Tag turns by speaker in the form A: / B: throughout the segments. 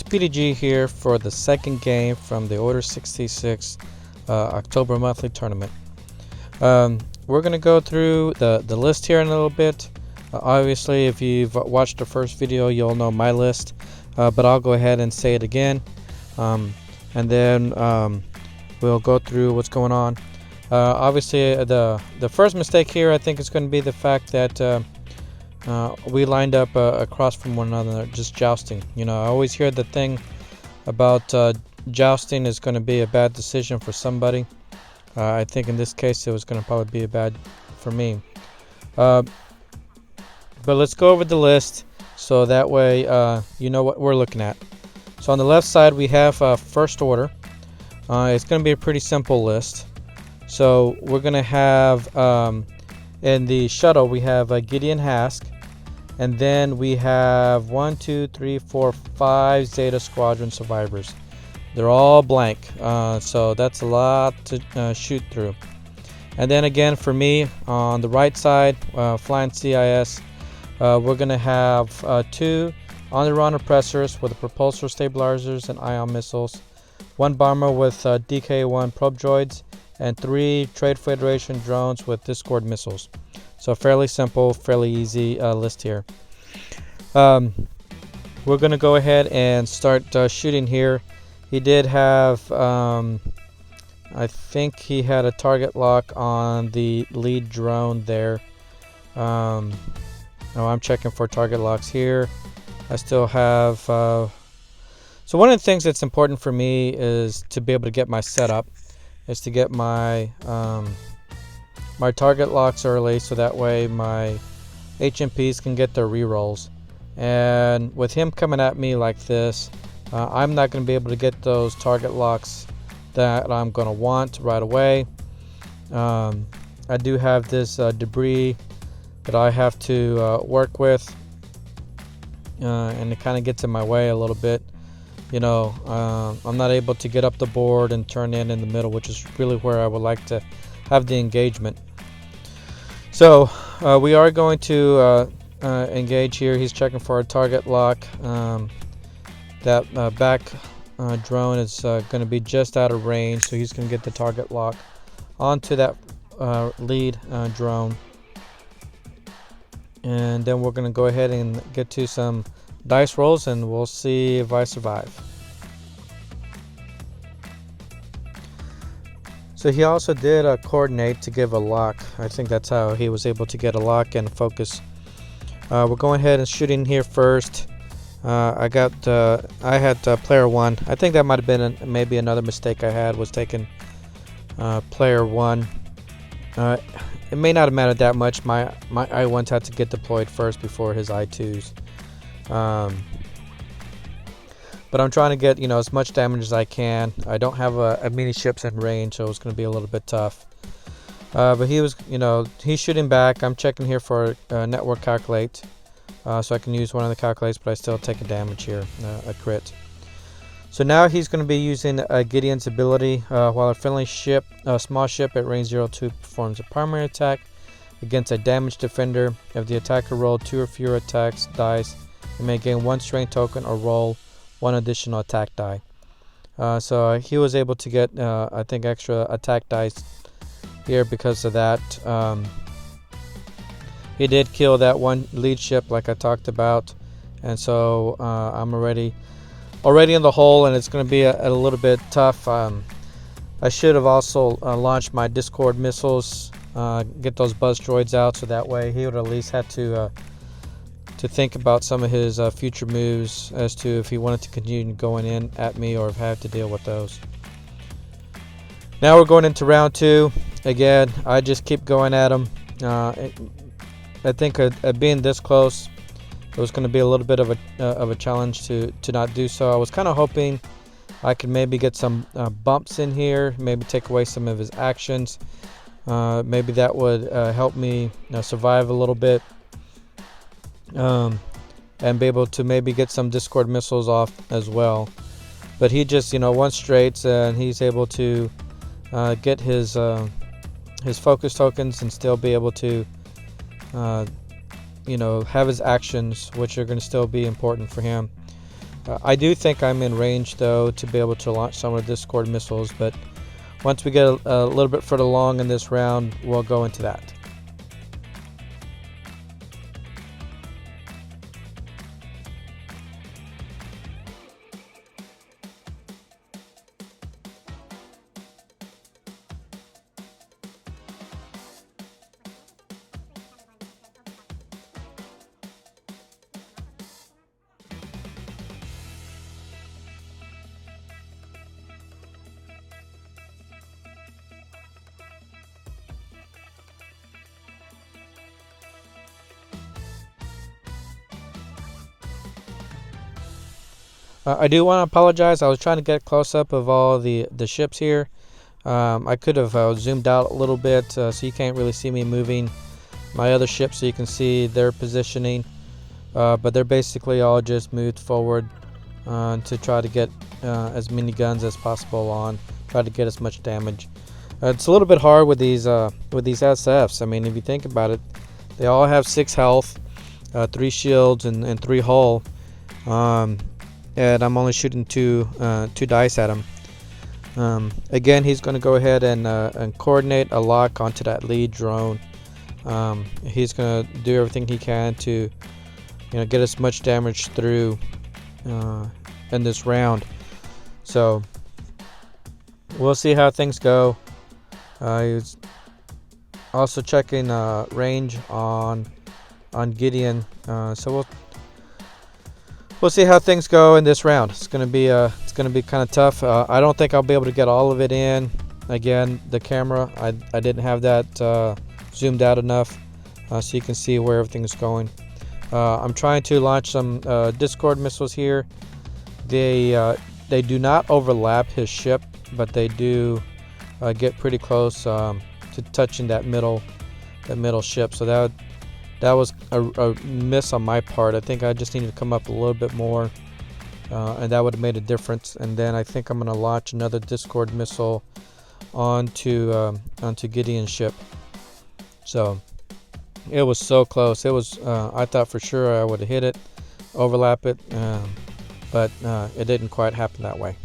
A: PDG here for the second game from the Order 66 October monthly tournament. We're going to go through the list here in a little bit. Obviously, if you've watched the first video, you'll know my list, but I'll go ahead and say it again, and then we'll go through what's going on. Obviously, the first mistake here, I think, is going to be the fact that we lined up across from one another, just jousting. You know, I always hear the thing about jousting is going to be a bad decision for somebody. I think in this case it was going to probably be a bad for me. But let's go over the list so that way you know what we're looking at. So on the left side we have First Order. It's going to be a pretty simple list. So we're going to have in the shuttle we have Gideon, Hask, and then we have 1, 2, 3, 4, 5 Zeta Squadron survivors. They're all blank, so that's a lot to shoot through. And then again, for me, on the right side, flying CIS, we're going to have 2 Onderon Oppressors with the Repulsor stabilizers and ion missiles, 1 bomber with DK-1 probe droids, and 3 Trade Federation drones with Discord missiles. So fairly simple, fairly easy list here. We're going to go ahead and start shooting here. He did have, I think he had a target lock on the lead drone there. Oh, I'm checking for target locks here. I still have, so one of the things that's important for me is to be able to get my setup, is to get my my target locks early, so that way my HMPs can get their rerolls. And with him coming at me like this, I'm not going to be able to get those target locks that I'm going to want right away. I do have this debris that I have to work with, and it kind of gets in my way a little bit. You know, I'm not able to get up the board and turn in the middle, which is really where I would like to have the engagement. So we are going to engage here. He's checking for a target lock. That back drone is going to be just out of range, so he's going to get the target lock onto that lead drone. And then we're going to go ahead and get to some dice rolls, and we'll see if I survive. So he also did coordinate to give a lock. I think that's how he was able to get a lock and focus. We're going ahead and shooting here first. I had player 1. I think that might have been maybe another mistake I had, was taking player 1. It may not have mattered that much. My I1s had to get deployed first before his I2s. But I'm trying to get, you know, as much damage as I can. I don't have a mini ships in range, so it's going to be a little bit tough. But he was, you know, he's shooting back. I'm checking here for network calculate, so I can use one of the calculates, but I still take a damage here, a crit. So now he's going to be using Gideon's ability. While a friendly ship, small ship at range 02 performs a primary attack against a damaged defender, if the attacker rolled 2 or fewer attacks dice, he may gain 1 strength token or roll 1 additional attack die. So he was able to get, I think, extra attack dice here because of that. He did kill that 1 lead ship like I talked about, and so I'm already in the hole, and it's going to be a little bit tough. I should have also launched my Discord missiles, get those buzz droids out, so that way he would at least have to think about some of his future moves as to if he wanted to continue going in at me or if I have to deal with those. Now we're going into round 2. Again, I just keep going at him. I think being this close, it was going to be a little bit of a challenge to not do so. I was kind of hoping I could maybe get some bumps in here, maybe take away some of his actions. Maybe that would help me survive a little bit. And be able to maybe get some Discord missiles off as well. But he just, you know, went straight, and he's able to get his focus tokens and still be able to, you know, have his actions, which are going to still be important for him. I do think I'm in range though to be able to launch some of the Discord missiles, but once we get a little bit further along in this round, we'll go into that. I do want to apologize. I was trying to get a close-up of all the ships here. I could have zoomed out a little bit so you can't really see me moving my other ships so you can see their positioning. But they're basically all just moved forward to try to get as many guns as possible on, try to get as much damage. It's a little bit hard with these SFs. I mean, if you think about it, they all have 6 health, 3 shields, and 3 hull. And I'm only shooting two dice at him. Again, he's going to go ahead and coordinate a lock onto that lead drone. He's going to do everything he can to, get as much damage through in this round. So we'll see how things go. He's also checking range on Gideon. So we'll see how things go in this round. It's gonna be kind of tough. I don't think I'll be able to get all of it in. Again, the camera, I didn't have that zoomed out enough so you can see where everything's going. I'm trying to launch some Discord missiles here. They do not overlap his ship, but they do get pretty close to touching that middle ship. So that was a miss on my part. I think I just needed to come up a little bit more, and that would have made a difference. And then I think I'm going to launch another Discord missile onto Gideon's ship. So it was so close. It was. I thought for sure I would have hit it, overlap it, but it didn't quite happen that way.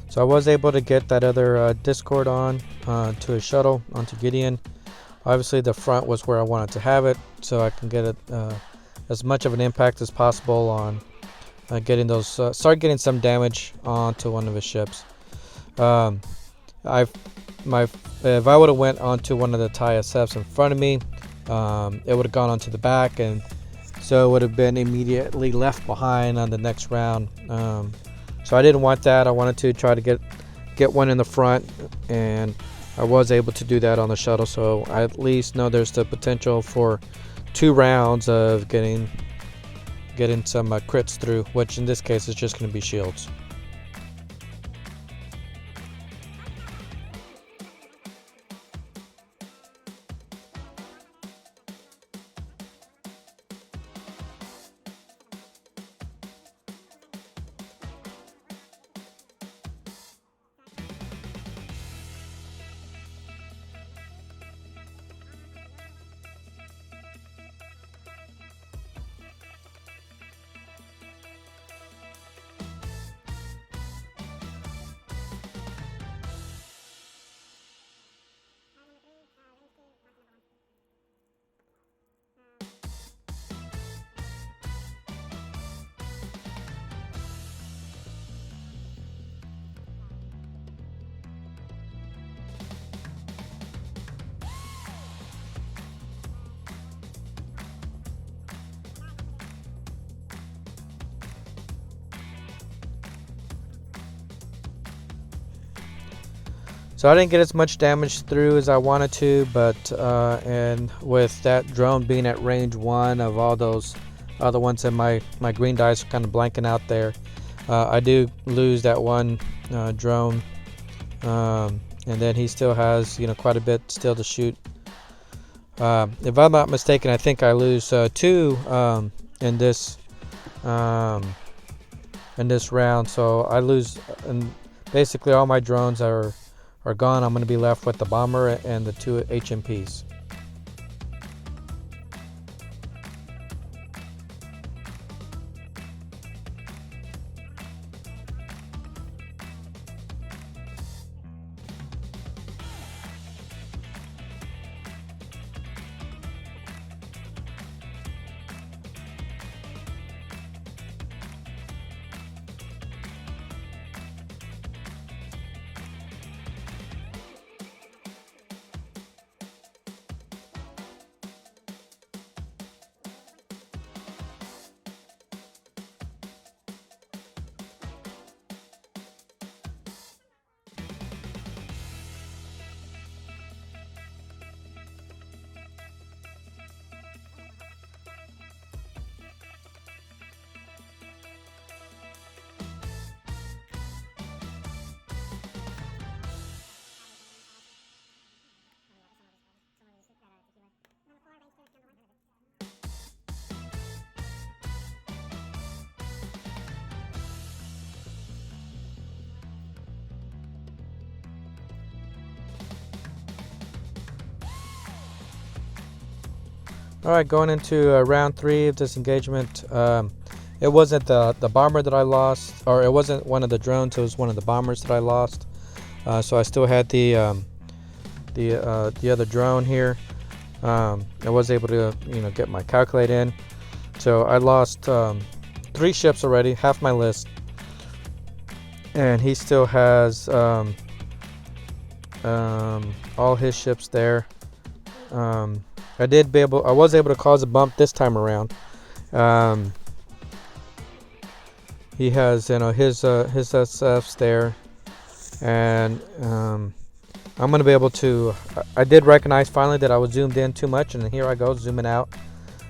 A: So I was able to get that other Discord on to a shuttle onto Gideon. Obviously the front was where I wanted to have it, so I can get it as much of an impact as possible on getting those. Start getting some damage onto one of his ships. If I would have went onto one of the TIE SFs in front of me, it would have gone onto the back, and so it would have been immediately left behind on the next round. So I didn't want that. I wanted to try to get one in the front, and I was able to do that on the shuttle. So I at least know there's the potential for 2 rounds of getting some crits through, which in this case is just going to be shields. So I didn't get as much damage through as I wanted to, but and with that drone being at range 1 of all those other ones, and my green dice are kind of blanking out there, I do lose that one drone, and then he still has quite a bit still to shoot. If I'm not mistaken, I think I lose 2 in this round, so I lose, and basically all my drones are gone. I'm going to be left with the bomber and the 2 HMPs. Alright, going into round 3 of this engagement. It wasn't the bomber that I lost, or it wasn't one of the drones, it was one of the bombers that I lost. So I still had the other drone here. I was able to get my calculate in. So I lost 3 ships already, half my list. And he still has all his ships there. I was able to cause a bump this time around. He has his SFs there, and I'm gonna be able to. I did recognize finally that I was zoomed in too much, and here I go zooming out,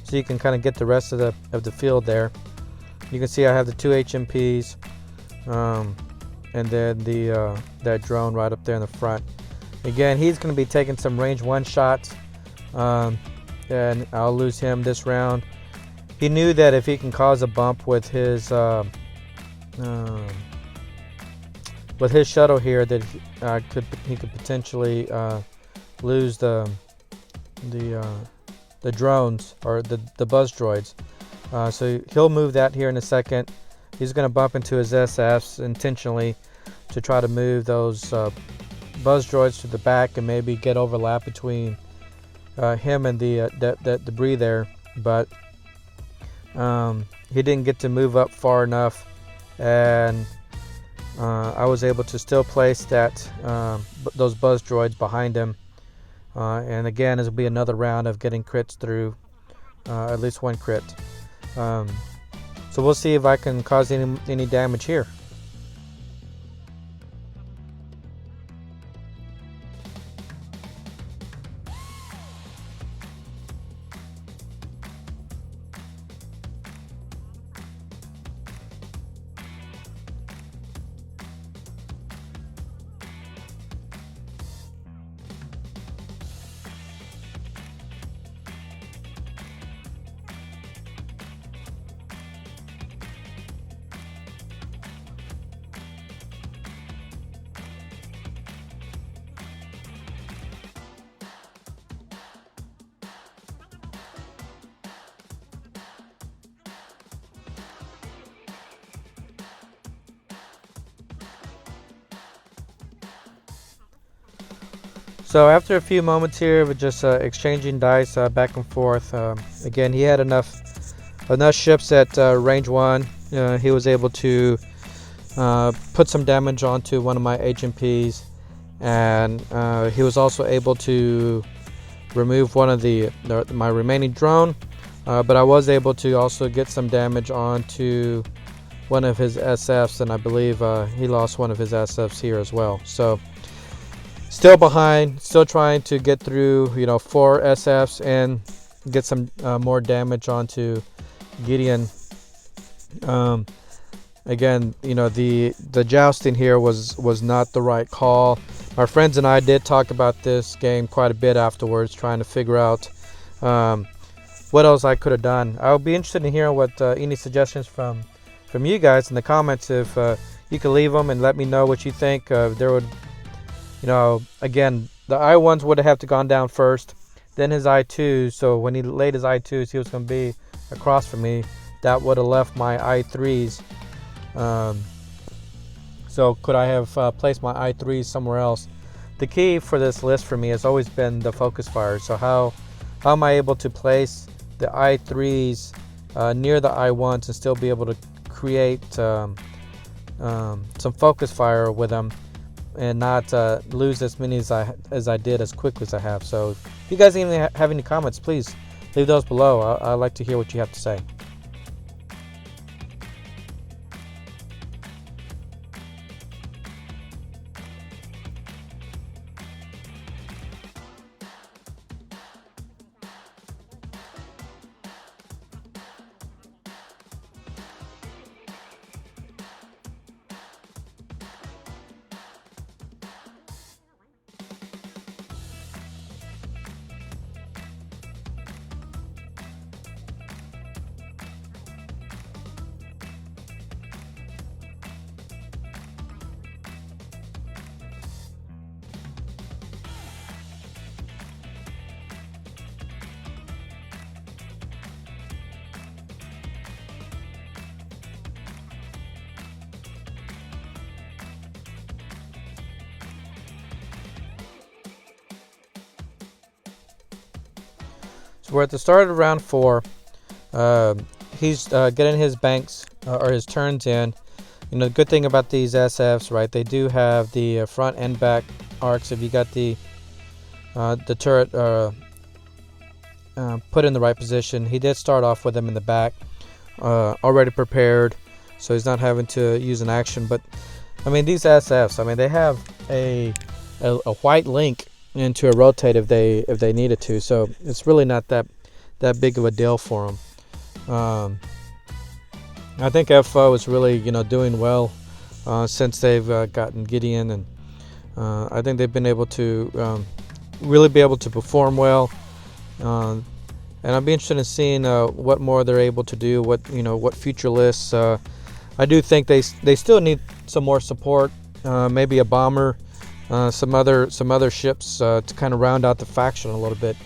A: so you can kind of get the rest of the field there. You can see I have the 2 HMPs, and then that drone right up there in the front. Again, he's going to be taking some range 1 shots. And I'll lose him this round. He knew that if he can cause a bump with his shuttle here, that he could potentially lose the drones, or the buzz droids. So he'll move that here in a second. He's going to bump into his SFs intentionally to try to move those buzz droids to the back and maybe get overlap between him and the debris there, but he didn't get to move up far enough, and I was able to still place those buzz droids behind him, and again, this will be another round of getting crits through, at least 1 crit. So we'll see if I can cause any damage here. So after a few moments here of just exchanging dice back and forth, again, he had enough ships at range 1. He was able to put some damage onto one of my HMPs, and he was also able to remove one of my remaining drone, but I was able to also get some damage onto one of his SFs, and I believe he lost one of his SFs here as well. So Still behind, still trying to get through, 4 SFs and get some more damage onto Gideon. Again, the jousting here was not the right call. My friends and I did talk about this game quite a bit afterwards, trying to figure out what else I could have done. I would be interested in hearing what any suggestions from you guys in the comments. If you could leave them and let me know what you think. There would, again, the I1s would have to gone down first, then his I2s. So when he laid his I2s, he was going to be across from me. That would have left my I3s. So could I have placed my I3s somewhere else? The key for this list for me has always been the focus fire. So how am I able to place the I3s near the I1s and still be able to create some focus fire with them and not lose as many as I did as quickly as I have? So if you guys even have any comments, please leave those below. I'd like to hear what you have to say. So we're at the start of round 4. He's getting his banks or his turns in. The good thing about these SFs, right? They do have the front and back arcs. If you got the turret put in the right position, he did start off with them in the back, already prepared, so he's not having to use an action. But I mean, these SFs, they have a white link into a rotate if they needed to, so it's really not that big of a deal for them. I think FO is really doing well since they've gotten Gideon, and I think they've been able to really be able to perform well, and I'd be interested in seeing what more they're able to do, what future lists. I do think they still need some more support, maybe a bomber, some other ships to kind of round out the faction a little bit.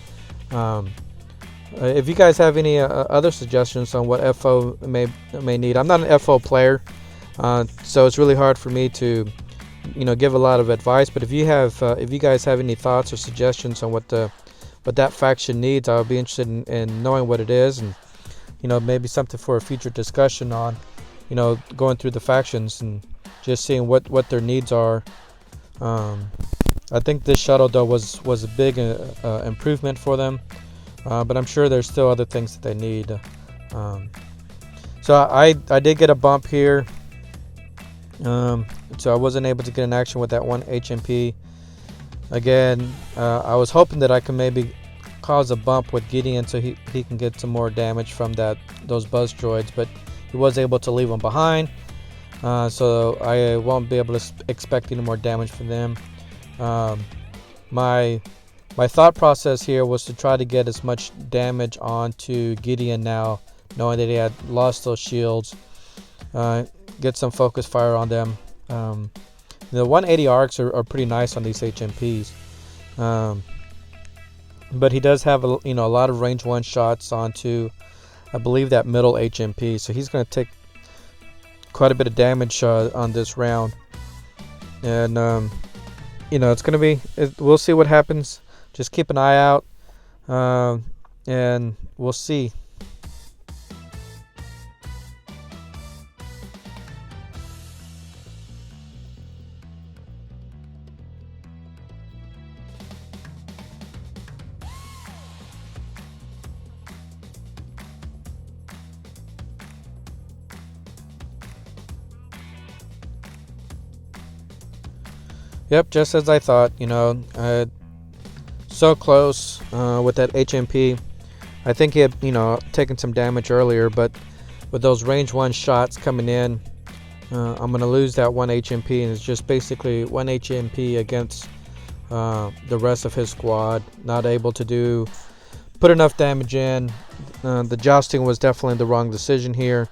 A: If you guys have any other suggestions on what FO may need, I'm not an FO player, so it's really hard for me to give a lot of advice. But if you guys have any thoughts or suggestions on what that faction needs, I would be interested in knowing what it is, and maybe something for a future discussion on going through the factions and just seeing what their needs are. I think this shuttle though was a big improvement for them, but I'm sure there's still other things that they need. So I did get a bump here, so I wasn't able to get an action with that one HMP. Again, I was hoping that I could maybe cause a bump with Gideon so he can get some more damage from those buzz droids, but he was able to leave them behind. So I won't be able to expect any more damage from them. My thought process here was to try to get as much damage onto Gideon now, knowing that he had lost those shields. Get some focus fire on them. The 180 arcs are pretty nice on these HMPs, but he does have a lot of range 1 shots onto, I believe, that middle HMP. So he's going to take quite a bit of damage on this round, and it's going to be, we'll see what happens. Just keep an eye out, and we'll see. Yep, just as I thought. So close with that HMP. I think he had, taken some damage earlier, but with those range 1 shots coming in, I'm going to lose that 1 HMP, and it's just basically 1 HMP against the rest of his squad. Not able to put enough damage in. The jousting was definitely the wrong decision here.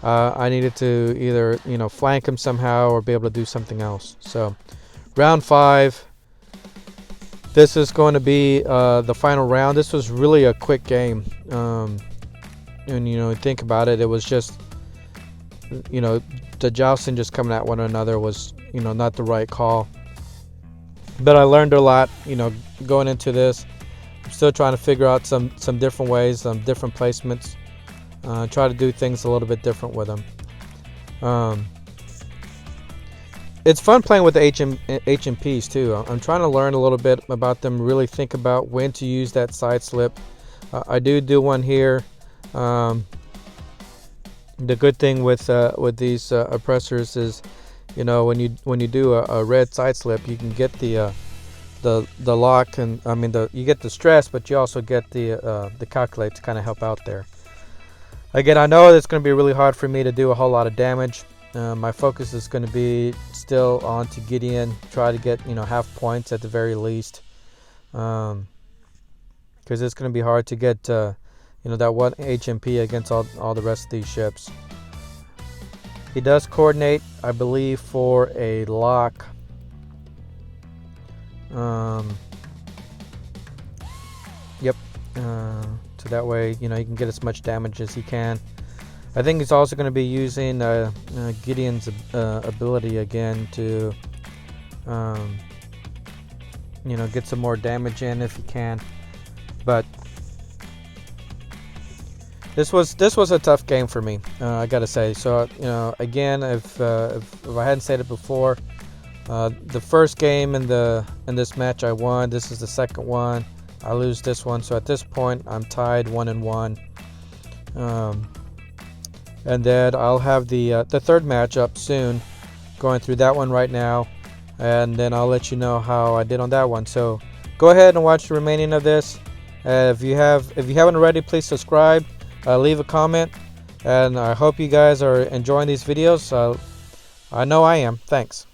A: I needed to either, flank him somehow or be able to do something else. So, round 5. This is going to be the final round. This was really a quick game. And, think about it. It was just, the jousting just coming at one another was, not the right call. But I learned a lot, going into this. I'm still trying to figure out some different ways, some different placements. Try to do things a little bit different with them. It's fun playing with the HMPs too. I'm trying to learn a little bit about them, really think about when to use that side slip. I do one here. The good thing with these oppressors is, when you do a red side slip, you can get the lock, and you get the stress, but you also get the calculate to kind of help out there. Again, I know it's going to be really hard for me to do a whole lot of damage. My focus is going to be still on to Gideon, try to get half points at the very least, because it's going to be hard to get that 1 HMP against all the rest of these ships. He does coordinate, I believe, for a lock. Yep. So that way, he can get as much damage as he can. I think he's also going to be using Gideon's ability again to, get some more damage in if he can. But this was a tough game for me, I gotta say. So again, if I hadn't said it before, the first game in this match I won. This is the second one. I lose this one, so at this point I'm tied 1-1. And then I'll have the third match up soon, going through that one right now, and then I'll let you know how I did on that one. So go ahead and watch the remaining of this. If you haven't already, please subscribe, leave a comment, and I hope you guys are enjoying these videos. I know I am. Thanks.